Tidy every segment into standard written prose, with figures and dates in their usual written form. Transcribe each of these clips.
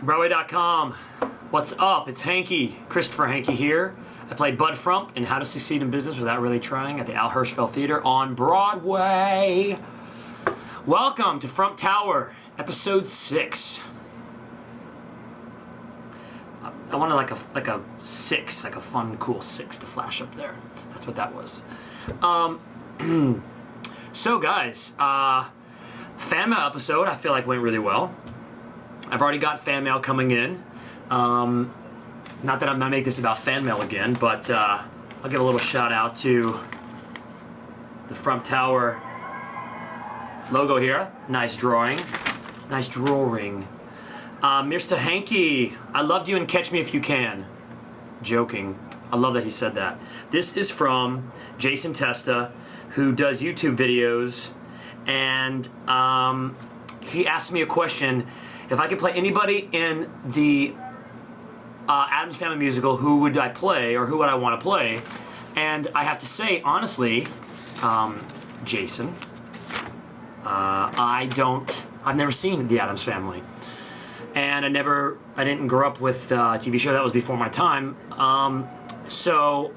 Broadway.com. What's up? It's Hanke, Christopher Hanke here. I played Bud Frump in How to Succeed in Business Without Really Trying at the Al Hirschfeld Theater on Broadway. Welcome to Frump Tower, episode 6. I wanted like a 6, like a fun, cool 6 to flash up there. That's what that was. So guys, fan mail episode I feel like went really well. I've already got fan mail coming in. Not that I'm gonna make this about fan mail again, but I'll give a little shout out to the Frump Tower logo here. Nice drawing. Nice drawing. Mr. Hanke, I loved you and Catch Me If You Can. Joking. I love that he said that. This is from Jason Testa, who does YouTube videos, and he asked me a question. If I could play anybody in the Addams Family musical, who would I play, or who would I want to play? And I have to say, honestly, Jason, I've never seen the Addams Family. And I didn't grow up with a TV show that was before my time. So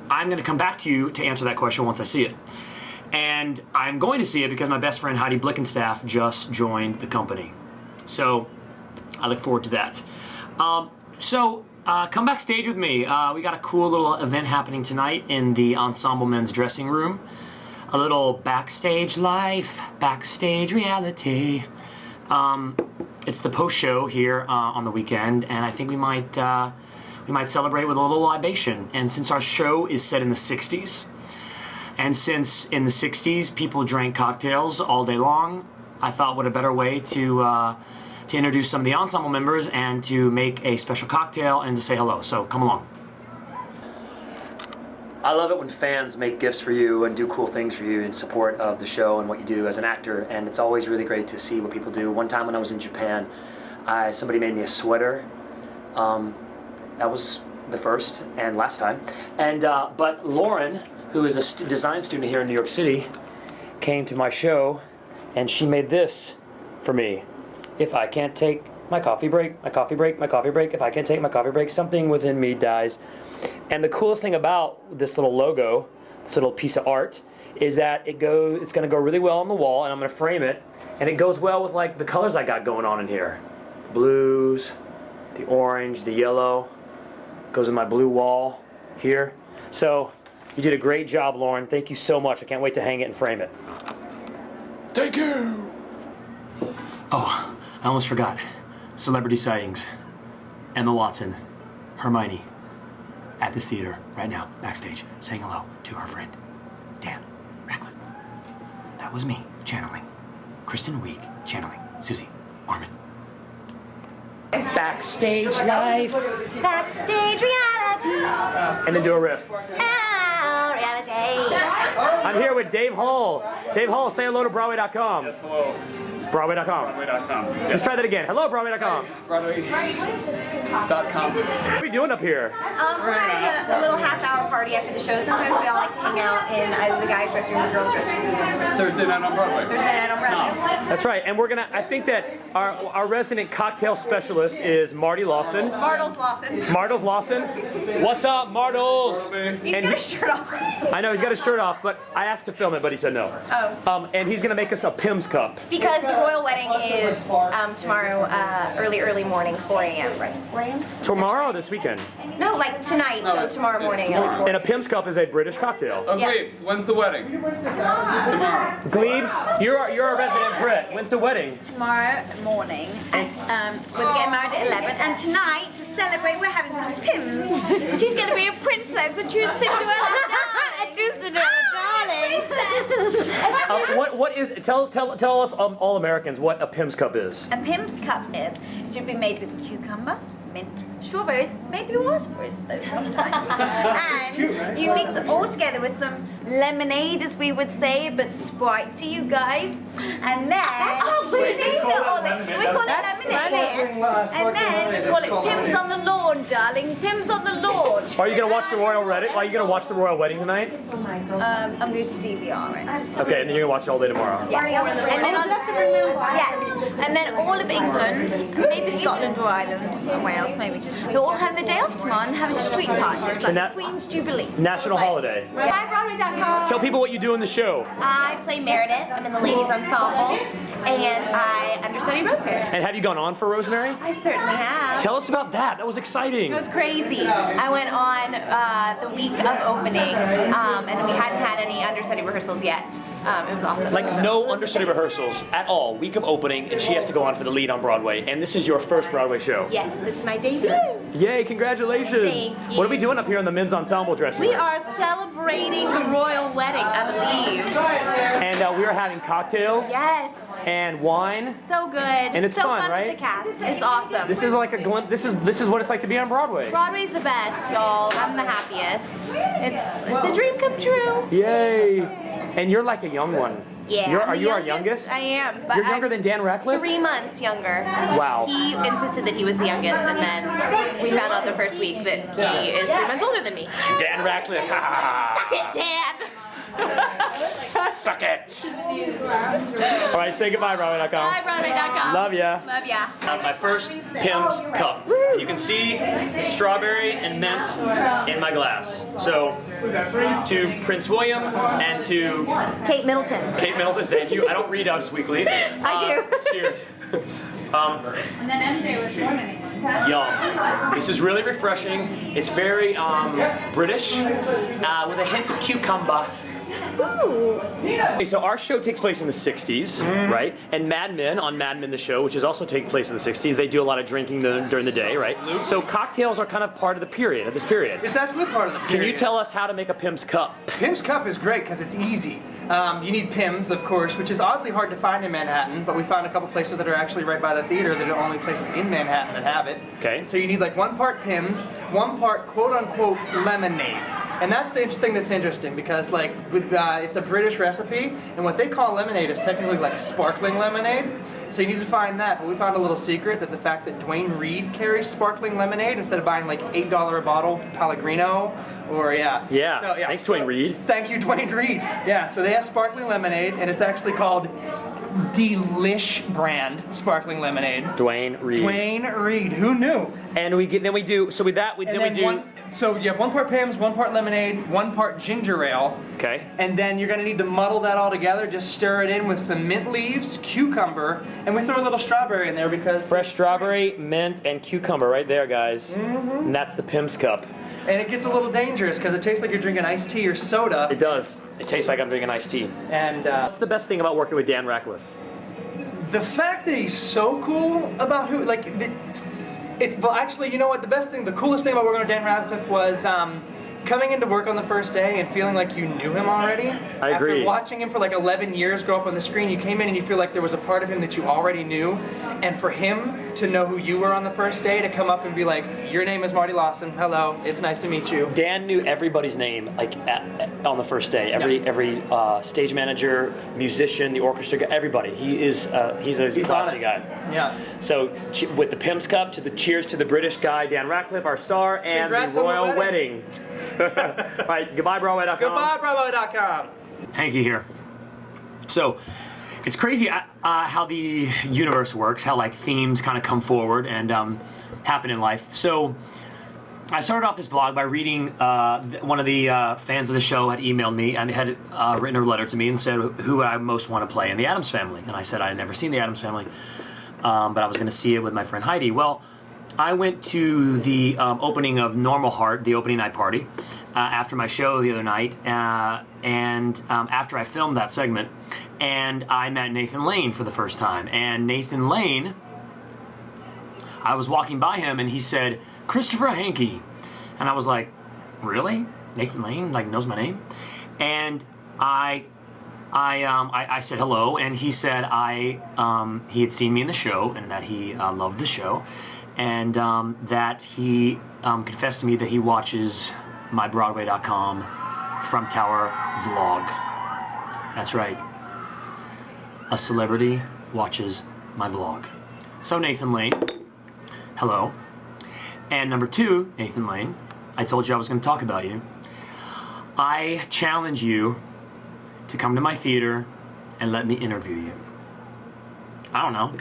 I'm gonna come back to you to answer that question once I see it. And I'm going to see it because my best friend Heidi Blickenstaff just joined the company. So I look forward to that. Come backstage with me. We got a cool little event happening tonight in the Ensemble Men's dressing room. A little backstage life, backstage reality. It's the post show here on the weekend, and I think we might celebrate with a little libation. And since our show is set in the 60s, and since in the 60s people drank cocktails all day long, I thought what a better way to introduce some of the ensemble members and to make a special cocktail and to say hello. So come along. I love it when fans make gifts for you and do cool things for you in support of the show and what you do as an actor, and it's always really great to see what people do. One time when I was in Japan, somebody made me a sweater. That was the first and last time. And but Lauren, who is a design student here in New York City, came to my show and she made this for me. If I can't take my coffee break, my coffee break, my coffee break, if I can't take my coffee break, something within me dies. And the coolest thing about this little logo, this little piece of art, is that it's gonna go really well on the wall, and I'm gonna frame it, and it goes well with like the colors I got going on in here. The blues, the orange, the yellow, goes in my blue wall here. So you did a great job, Lauren. Thank you so much. I can't wait to hang it and frame it. Thank you. Oh, I almost forgot. Celebrity sightings. Emma Watson, Hermione, at this theater right now, backstage, saying hello to her friend, Dan Radcliffe. That was me, channeling. Kristen Wiig, channeling Susie Orman. Backstage life. Backstage reality. And then do a riff. Reality. I'm here with Dave Hall. Dave Hall, say hello to Broadway.com. Yes, hello. Broadway.com. Broadway.com. Let's try that again. Hello, Broadway.com. Broadway.com. What are we doing up here? We're having a little half-hour party after the show. Sometimes we all like to hang out in either the guys' dressing room or the girls' dressing room. Thursday night on Broadway. Thursday night on Broadway. That's right, and I think that our resident cocktail specialist is Marty Lawson. Martles Lawson. Martles Lawson. What's up, Martles? He's got his shirt off. I know, he's got his shirt off, but I asked to film it, but he said no. Oh. And he's gonna make us a Pim's cup. Because the royal wedding is tomorrow, early morning, 4 a.m., right? 4 a.m.? Tomorrow or this weekend? No, like tonight, so tomorrow morning. At 4 And a Pim's cup is a British cocktail. Oh, Yeah. Glebes, when's the wedding? Tomorrow. Glebes, you're a resident Brit. When's the wedding? Tomorrow morning at we're getting married at 11, and tonight to celebrate we're having some Pims. She's going to be a princess, a true Cinderella darling. A true Cinderella darling. Princess. What is? Tell us all Americans what a Pim's cup is. A Pim's cup should be made with cucumber, mint, strawberries, maybe raspberries though sometimes. And you mix it all together with some lemonade, as we would say, but Sprite to you guys. And then that's what we need to call it. We call it lemonade. And then we call it Pims on the Lawn, darling. Pims on the lawn. Are you gonna watch the royal wedding? Are you gonna watch the royal wedding tonight? I'm going to DVR it. Okay, and then you're gonna watch it all day tomorrow. Yeah. And then on yes. And then all of England, maybe Scotland or Ireland or Wales, maybe. They'll all have the day off tomorrow and have a street party. It's like Queen's Jubilee. National holiday. Broadway.com. Tell people what you do in the show. I play Meredith. I'm in the ladies ensemble, and I understudy Rosemary. And have you gone on for Rosemary? I certainly have. Tell us about that. That was exciting. It was crazy. I went on the week of opening, and we hadn't had any understudy rehearsals yet. It was awesome. Like no understudy rehearsals at all. Week of opening, and she has to go on for the lead on Broadway. And this is your first Broadway show. Yes, it's my debut. Yay! Congratulations. Thank you. What are we doing up here in the men's ensemble dressing room? We are celebrating the royal wedding, I believe. And we are having cocktails. Yes. And wine. So good. And it's so fun, right? with the cast. It's awesome. This is like a glimpse. This is what it's like to be on Broadway. Broadway's the best, y'all. I'm the happiest. It's a dream come true. Yay! And you're like a young one. Yeah. Are you our youngest? I am. But You're younger than Dan Ratcliffe? 3 months younger. Wow. He insisted that he was the youngest, and then we found out the first week that he is 3 months older than me. Dan Ratcliffe. Suck it, Dan. Suck it. All right, say goodbye, Broadway.com. Bye, Broadway.com. Love ya. Love ya. My first Pimm's cup. You can see strawberry and mint in my glass. So, to Prince William and to Kate Middleton. Kate Middleton, thank you. I don't read Us Weekly. I do. Cheers. And then MJ was nominated. Yum. This is really refreshing. It's very British with a hint of cucumber. Okay, so our show takes place in the 60s, right? And Mad Men, on Mad Men the show, which is also taking place in the 60s, they do a lot of drinking during the day, right? So cocktails are kind of part of the period, of this period. It's absolutely part of the period. Can you tell us how to make a Pimm's cup? Pimm's Cup is great because it's easy. You need Pimm's, of course, which is oddly hard to find in Manhattan, but we found a couple places that are actually right by the theater that are only places in Manhattan that have it. Okay. So you need like 1 part Pimm's, 1 part quote-unquote lemonade. And that's the thing that's interesting because like it's a British recipe, and what they call lemonade is technically like sparkling lemonade. So you need to find that, but we found a little secret that the fact that Dwayne Reed carries sparkling lemonade instead of buying like $8 a bottle Pellegrino, or Yeah. Thanks, Dwayne Reed. Thank you, Dwayne Reed. Yeah, so they have sparkling lemonade, and it's actually called Delish brand sparkling lemonade. Dwayne Reed. Dwayne Reed, who knew? And So you have 1 part Pimm's, 1 part lemonade, 1 part ginger ale. Okay. And then you're gonna need to muddle that all together. Just stir it in with some mint leaves, cucumber, and we throw a little strawberry in there because Fresh strawberry, mint, and cucumber right there, guys. And that's the Pimm's cup. And it gets a little dangerous because it tastes like you're drinking iced tea or soda. It does. It tastes like I'm drinking iced tea. And What's the best thing about working with Dan Ratcliffe? the fact that he's so cool about who, like, well, actually, you know what? The coolest thing about working with Dan Ratcliffe was coming into work on the first day and feeling like you knew him already. I agree. After watching him for like 11 years grow up on the screen, you came in and you feel like there was a part of him that you already knew. And for him to know who you were on the first day, to come up and be like, your name is Marty Lawson, hello, it's nice to meet you. Dan knew everybody's name like on the first day. Every stage manager, musician, the orchestra, everybody. He's a classy guy. Yeah. So with the Pimm's Cup, cheers to the British guy, Dan Ratcliffe, our star, and Congrats the on the royal wedding. All right, goodbye, Broadway.com. Goodbye, Broadway.com. Hanke here. So, it's crazy how the universe works, how like themes kind of come forward and happen in life. So, I started off this blog by reading one of the fans of the show had emailed me and had written a letter to me and said who I most want to play in the Addams Family. And I said I had never seen the Addams Family, but I was going to see it with my friend Heidi. Well, I went to the opening of Normal Heart, the opening night party, after my show the other night, and after I filmed that segment, and I met Nathan Lane for the first time. And Nathan Lane, I was walking by him, and he said, "Christopher Hanke," and I was like, "Really? Nathan Lane like knows my name?" And I said hello, and he said he had seen me in the show and that he loved the show. And that he confessed to me that he watches my Broadway.com Frump Tower vlog. That's right. A celebrity watches my vlog. So Nathan Lane, hello. And number 2, Nathan Lane, I told you I was going to talk about you. I challenge you to come to my theater and let me interview you. I don't know.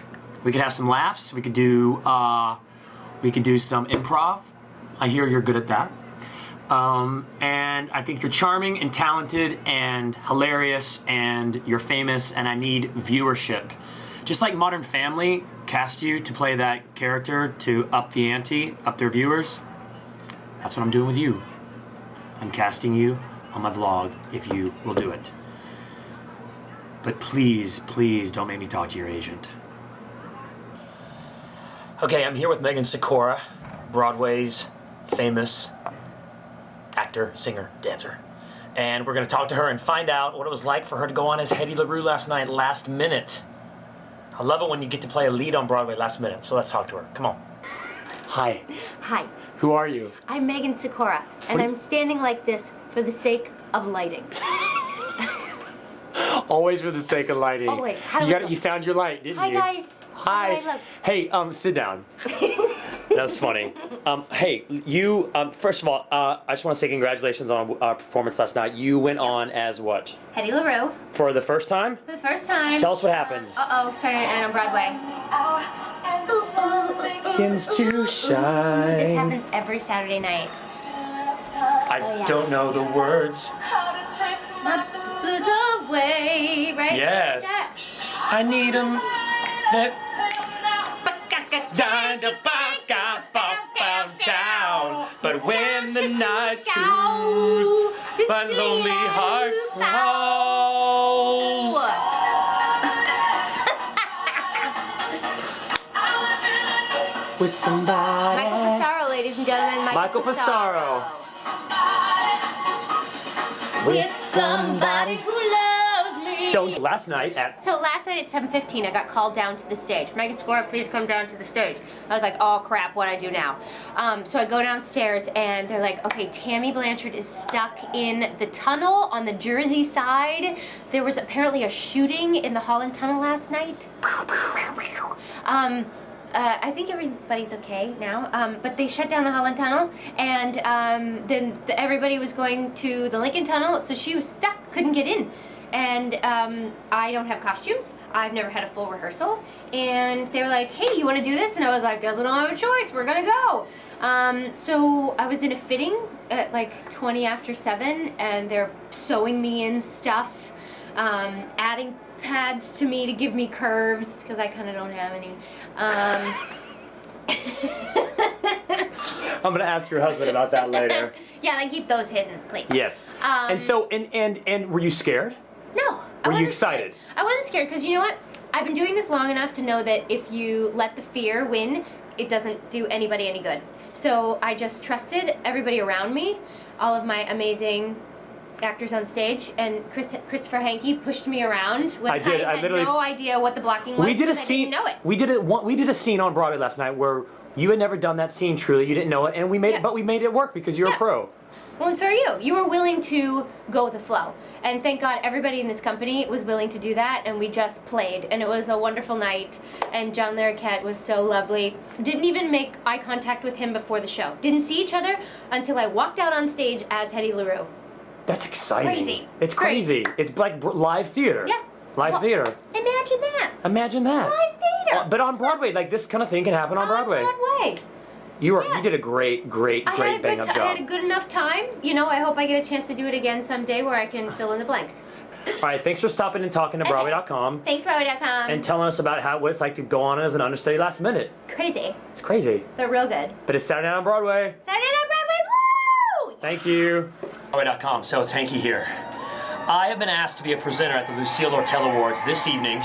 We could have some laughs. We could do some improv. I hear you're good at that. And I think you're charming and talented and hilarious and you're famous and I need viewership. Just like Modern Family cast you to play that character to up the ante, up their viewers, that's what I'm doing with you. I'm casting you on my vlog if you will do it. But please, please don't make me talk to your agent. Okay, I'm here with Megan Sikora, Broadway's famous actor, singer, dancer. And we're gonna talk to her and find out what it was like for her to go on as Hedy LaRue last night, last minute. I love it when you get to play a lead on Broadway last minute, so let's talk to her. Come on. Hi. Hi, Who are you? I'm Megan Sikora, and I'm standing like this for the sake of lighting. Always for the sake of lighting. Always. How do I look? You found your light, didn't Hi, you? guys. Hi. How do I look? Hey, sit down. That's funny. Hey, you, first of all, I just want to say congratulations on our performance last night. You went on as what? Hedy LaRue, For the first time? for the first time. Tell us what happened. Saturday night on Broadway. Begins to shine. This happens every Saturday night. I don't know the words. My blues away, right? Yes. That. I need 'em. That down. But when the night's through, my lonely heart calls. With somebody. Michael Passaro, ladies and gentlemen. Michael Passaro. With somebody who loves me. Don't. Last night at. So last night at 7:15, I got called down to the stage. Megan Sikora, please come down to the stage. I was like, oh crap, what do I do now? So I go downstairs and they're like, okay, Tammy Blanchard is stuck in the tunnel on the Jersey side. There was apparently a shooting in the Holland Tunnel last night. I think everybody's okay now, but they shut down the Holland Tunnel, and then everybody was going to the Lincoln Tunnel, so she was stuck, couldn't get in. And I don't have costumes. I've never had a full rehearsal. And they were like, hey, you want to do this? And I was like, guess I don't have a choice. We're going to go. So I was in a fitting at like 20 after 7, and they're sewing me in stuff, adding pads to me to give me curves, because I kind of don't have any. I'm gonna ask your husband about that later. Yeah, and keep those hidden, please. Yes. And so, and were you scared? No. Were you excited? I wasn't scared, because you know what? I've been doing this long enough to know that if you let the fear win, it doesn't do anybody any good. So I just trusted everybody around me, all of my amazing actors on stage, and Christopher Hanke pushed me around when I had no idea what the blocking was. We did a scene. I didn't know it. We did a scene on Broadway last night where you had never done that scene. Truly, you didn't know it, and we made it, but we made it work because you're a pro. Well, and so are you. You were willing to go with the flow. And thank God everybody in this company was willing to do that, and we just played. And it was a wonderful night, and John Larroquette was so lovely. Didn't even make eye contact with him before the show. Didn't see each other until I walked out on stage as Hedy LaRue. That's exciting. Crazy. It's crazy. It's like live theater. Yeah. Live theater. Imagine that. Imagine that. Live theater. But on Broadway, like this kind of thing can happen on Broadway. Broadway. You did a great bang up job. I had a good enough time. You know, I hope I get a chance to do it again someday where I can fill in the blanks. All right, thanks for stopping and talking to Broadway.com. Thanks, Broadway.com. And telling us about what it's like to go on as an understudy last minute. Crazy. It's crazy. But real good. But it's Saturday night on Broadway. Saturday night on Broadway, woo! Thank you. Broadway.com. So it's Hanke here. I have been asked to be a presenter at the Lucille Lortel Awards this evening.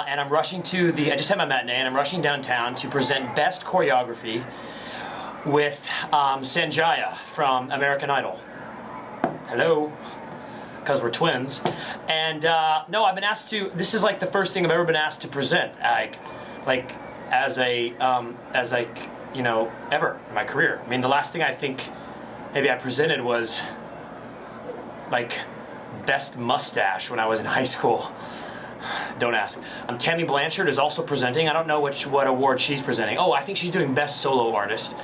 And I'm rushing to I just had my matinee, and I'm rushing downtown to present Best Choreography with Sanjaya from American Idol. Hello. Because we're twins. And no, I've been asked to, this is like the first thing I've ever been asked to present, like as you know, ever in my career. I mean, the last thing I think maybe I presented was like best mustache when I was in high school. Don't ask. Tammy Blanchard is also presenting. I don't know what award she's presenting. Oh, I think she's doing Best Solo Artist.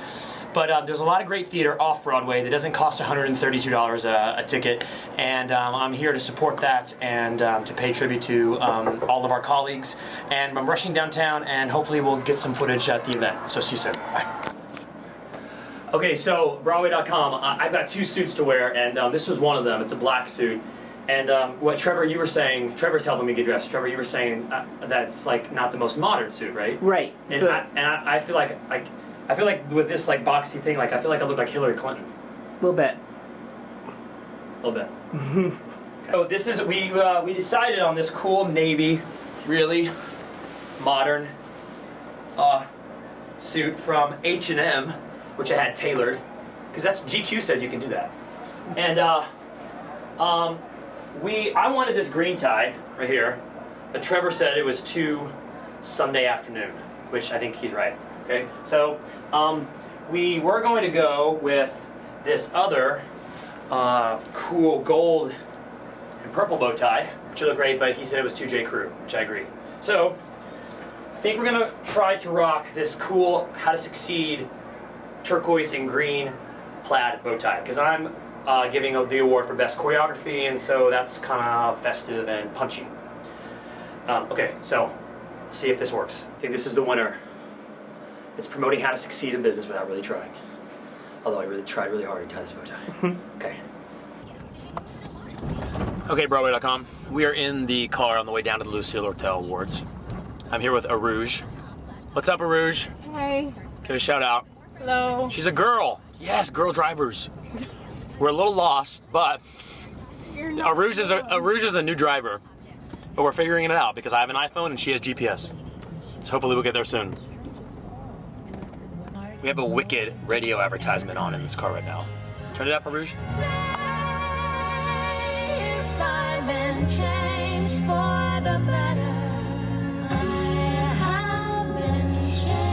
But there's a lot of great theater off-Broadway that doesn't cost $132 a ticket, and I'm here to support that and to pay tribute to all of our colleagues. And I'm rushing downtown, and hopefully we'll get some footage at the event. So see you soon. Bye. Okay, so Broadway.com, I've got 2 suits to wear, and this was one of them. It's a black suit. And what Trevor, you were saying, Trevor's helping me get dressed. Trevor, you were saying that's like not the most modern suit, right? Right. And I feel like with this like boxy thing, like I feel like I look like Hillary Clinton. A little bit. A little bit. So this is we decided on this cool navy, really modern suit from H&M, which I had tailored, because that's GQ says you can do that. And I wanted this green tie right here, but Trevor said it was too Sunday afternoon, which I think he's right. Okay, so we were going to go with this other cool gold and purple bow tie, which would look great, but he said it was too J. Crew, which I agree. So I think we're gonna try to rock this cool How to Succeed turquoise and green plaid bow tie, because I'm giving the award for best choreography, and so that's kind of festive and punchy. Okay, so see if this works. I think this is the winner. It's promoting how to succeed in business without really trying. Although I really tried really hard to tie this bow tie. Okay. Okay, Broadway.com. We are in the car on the way down to the Lucille Lortel Awards. I'm here with Arouge. What's up, Arouge? Hey. Give a shout out. Hello. She's a girl. Yes, girl drivers. We're a little lost, but Arouge is a new driver. But we're figuring it out because I have an iPhone and she has GPS. So hopefully we'll get there soon. We have a wicked radio advertisement on in this car right now. Turn it up, Arouge. I've been changed for the better. I have been changed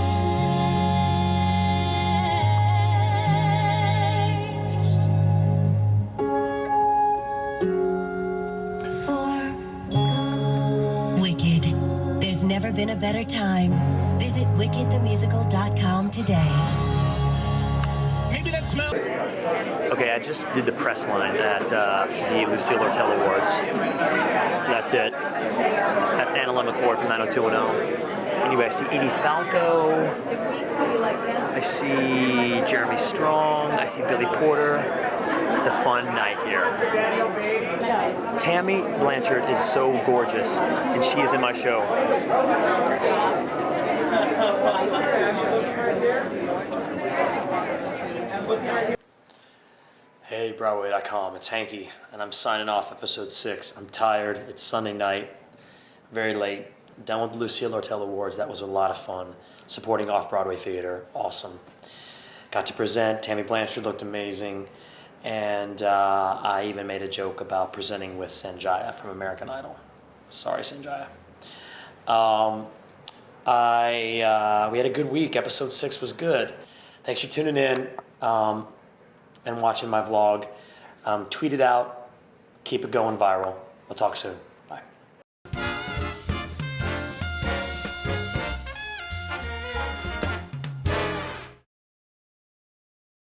for good. Wicked. There's never been a better time. Visit wickedthemusical.com today. Maybe that smells. Okay, I just did the press line at the Lucille Lortel Awards. That's it. That's Annalyn McCord from 90210. Anyway, I see Edie Falco. I see Jeremy Strong. I see Billy Porter. It's a fun night here. Tammy Blanchard is so gorgeous, and she is in my show. Hey, Broadway.com, it's Hanke, and I'm signing off episode 6. I'm tired, it's Sunday night, very late, done with the Lucille Lortel Awards. That was a lot of fun, supporting off-Broadway theater, awesome. Got to present, Tammy Blanchard looked amazing, and I even made a joke about presenting with Sanjaya from American Idol. Sorry, Sanjaya. We had a good week, episode 6 was good. Thanks for tuning in. And watching my vlog. Tweet it out, keep it going viral. We'll talk soon.